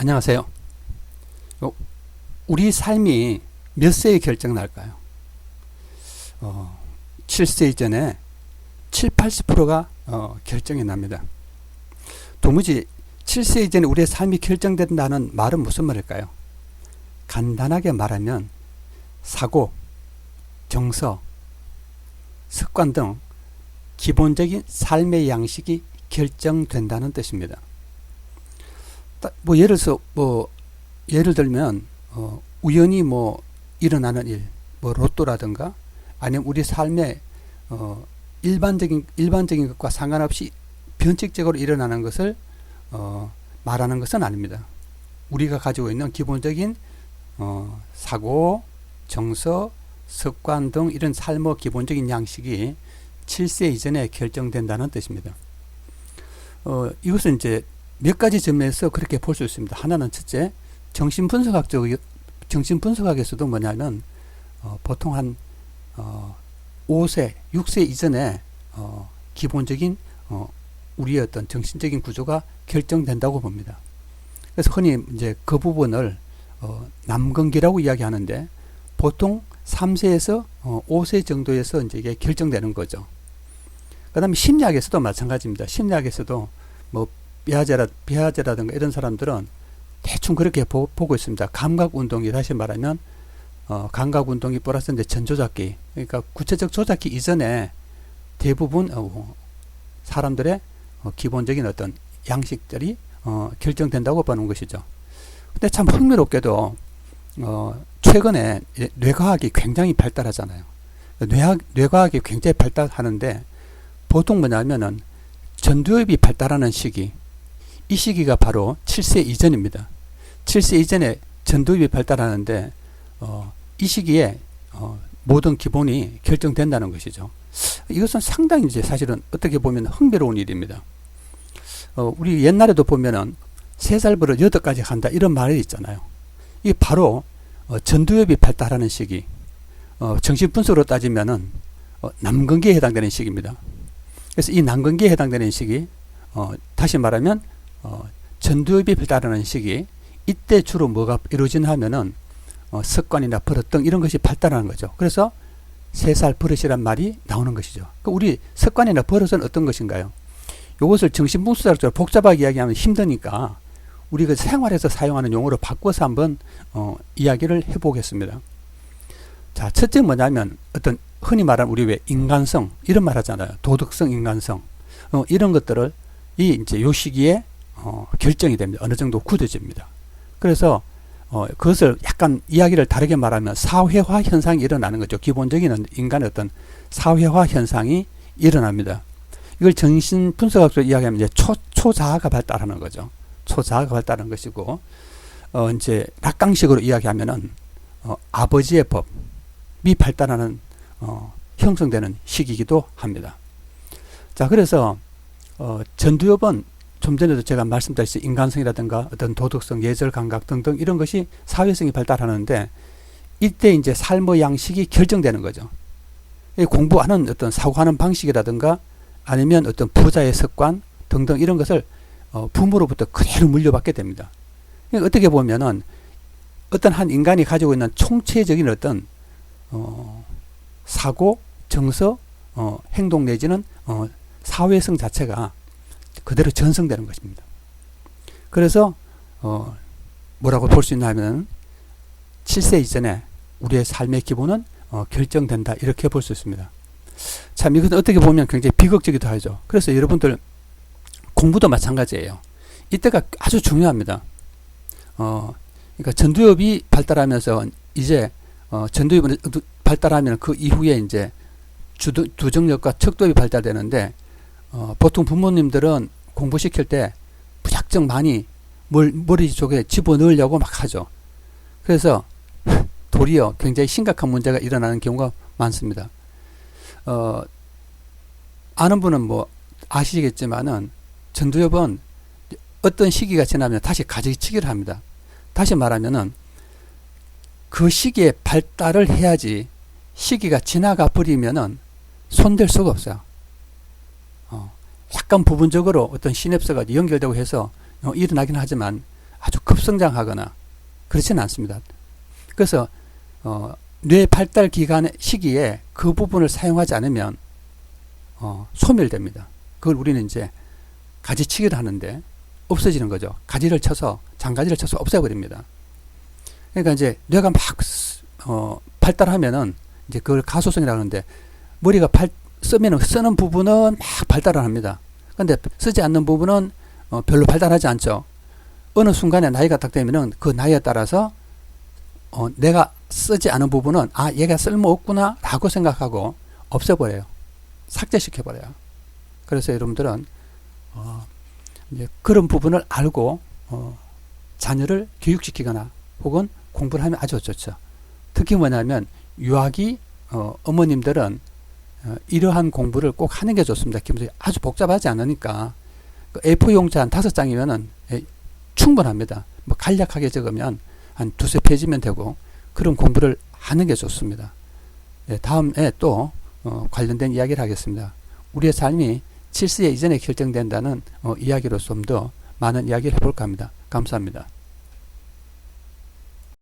안녕하세요. 우리 삶이 몇 세에 결정날까요? 7세 이전에 7, 80%가 결정이 납니다. 도무지 7세 이전에 우리의 삶이 결정된다는 말은 무슨 말일까요? 간단하게 말하면 사고, 정서, 습관 등 기본적인 삶의 양식이 결정된다는 뜻입니다. 예를 들면 우연히 일어나는 일, 로또라든가 아니면 우리 삶의 일반적인 것과 상관없이 변칙적으로 일어나는 것을 말하는 것은 아닙니다. 우리가 가지고 있는 기본적인 사고, 정서, 습관 등 이런 삶의 기본적인 양식이 7세 이전에 결정된다는 뜻입니다. 이것은 이제 몇 가지 점에서 그렇게 볼 수 있습니다. 하나는 첫째, 정신분석학에서도 뭐냐면 보통 한 5세, 6세 이전에 기본적인 우리의 어떤 정신적인 구조가 결정된다고 봅니다. 그래서 흔히 이제 그 부분을 남근기라고 이야기하는데 보통 3세에서 5세 정도에서 이제 이게 결정되는 거죠. 그 다음에 심리학에서도 마찬가지입니다. 심리학에서도 비아제라든가 이런 사람들은 대충 그렇게 보고 있습니다. 감각운동이 다시 말하면 감각운동이 플러스 이제 전조작기, 그러니까 구체적 조작기 이전에 대부분 사람들의 기본적인 어떤 양식들이 결정된다고 보는 것이죠. 근데 참 흥미롭게도 최근에 뇌과학이 굉장히 발달하잖아요. 뇌과학이 굉장히 발달하는데 보통 뭐냐면은 전두엽이 발달하는 시기, 이 시기가 바로 7세 이전입니다. 7세 이전에 전두엽이 발달하는데 이 시기에 모든 기본이 결정된다는 것이죠. 이것은 상당히 이제 사실은 어떻게 보면 흥미로운 일입니다. 우리 옛날에도 보면은 3살부터 8까지 간다 이런 말이 있잖아요. 이게 바로 전두엽이 발달하는 시기, 정신분석으로 따지면은 남근기에 해당되는 시기입니다. 그래서 이 남근기에 해당되는 시기, 다시 말하면 전두엽이 발달하는 시기, 이때 주로 뭐가 이루어지나 하면은 습관이나 버릇 등 이런 것이 발달하는 거죠. 그래서 3살 버릇이란 말이 나오는 것이죠. 우리 습관이나 버릇은 어떤 것인가요? 이것을 정신분석학적으로 복잡하게 이야기하면 힘드니까 우리가 생활에서 사용하는 용어로 바꿔서 한번 이야기를 해보겠습니다. 자, 첫째 뭐냐면 어떤 흔히 말하는 우리 왜 인간성 이런 말 하잖아요. 도덕성, 인간성 이런 것들을 이제 요 시기에 결정이 됩니다. 어느 정도 굳어집니다. 그래서 그것을 약간 이야기를 다르게 말하면 사회화 현상이 일어나는 거죠. 기본적인 인간의 어떤 사회화 현상이 일어납니다. 이걸 정신분석학적으로 이야기하면 이제 초자아가 발달하는 거죠. 초자아가 발달하는 것이고, 이제 락강식으로 이야기하면은 아버지의 법이 발달하는 형성되는 시기이기도 합니다. 자, 그래서 전두엽은 좀 전에도 제가 말씀드렸듯이 인간성이라든가 어떤 도덕성, 예절 감각 등등 이런 것이 사회성이 발달하는데 이때 이제 삶의 양식이 결정되는 거죠. 공부하는 어떤 사고하는 방식이라든가 아니면 어떤 부자의 습관 등등 이런 것을 부모로부터 그대로 물려받게 됩니다. 어떻게 보면은 어떤 한 인간이 가지고 있는 총체적인 어떤 사고, 정서, 행동 내지는 사회성 자체가 그대로 전승되는 것입니다. 그래서 뭐라고 볼 수 있나 하면 7세 이전에 우리의 삶의 기본은 결정된다 이렇게 볼 수 있습니다. 참 이것은 어떻게 보면 굉장히 비극적이기도 하죠. 그래서 여러분들 공부도 마찬가지예요. 이때가 아주 중요합니다. 그러니까 전두엽이 발달하면서 이제 전두엽이 발달하면 그 이후에 이제 두정력과 척도엽이 발달되는데 보통 부모님들은 공부시킬 때 무작정 많이 머리 쪽에 집어넣으려고 막 하죠. 그래서 도리어 굉장히 심각한 문제가 일어나는 경우가 많습니다. 아는 분은 아시겠지만은 전두엽은 어떤 시기가 지나면 다시 가지치기를 합니다. 다시 말하면은 그 시기에 발달을 해야지 시기가 지나가 버리면은 손댈 수가 없어요. 약간 부분적으로 어떤 시냅스가 연결되고 해서 일어나긴 하지만 아주 급성장하거나 그렇지는 않습니다. 그래서 뇌 발달 기간 시기에 그 부분을 사용하지 않으면 소멸됩니다. 그걸 우리는 이제 가지치기를 하는데 없어지는 거죠. 가지를 쳐서 장가지를 쳐서 없애버립니다. 그러니까 이제 뇌가 막 발달하면은 이제 그걸 가소성이라고 하는데 머리가 쓰면은 쓰는 부분은 막 발달을 합니다. 근데 쓰지 않는 부분은 별로 발달하지 않죠. 어느 순간에 나이가 딱 되면은 그 나이에 따라서 내가 쓰지 않은 부분은 얘가 쓸모없구나 라고 생각하고 없애버려요. 삭제시켜버려요. 그래서 여러분들은 이제 그런 부분을 알고 자녀를 교육시키거나 혹은 공부를 하면 아주 좋죠. 특히 뭐냐면 유아기 어머님들은 이러한 공부를 꼭 하는 게 좋습니다. 아주 복잡하지 않으니까 A4용지 한 5장이면은 충분합니다. 뭐 간략하게 적으면 한 2-3페이지면 되고 그런 공부를 하는 게 좋습니다. 다음에 또 관련된 이야기를 하겠습니다. 우리의 삶이 7세 이전에 결정된다는 이야기로 좀 더 많은 이야기를 해볼까 합니다. 감사합니다.